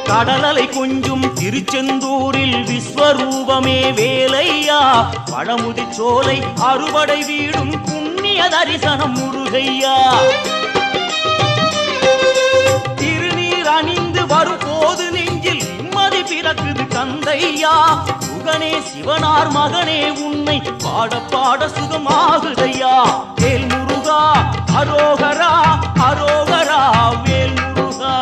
கடலலை கொஞ்சும் திருச்செந்தூரில் விஸ்வரூபமே வேலையா பழமுதி சோலை அறுபடை வீடும் புண்ணிய தரிசனம் முருகையா திருநீர் அணிந்து வரும் போது நெஞ்சில் நிம்மதி பிறக்குது கந்தையா சுகனே சிவனார் மகனே உன்னை பாட பாட சுகமாகுதையா வேல் முருகா அரோகரா அரோகரா வேல் முருகா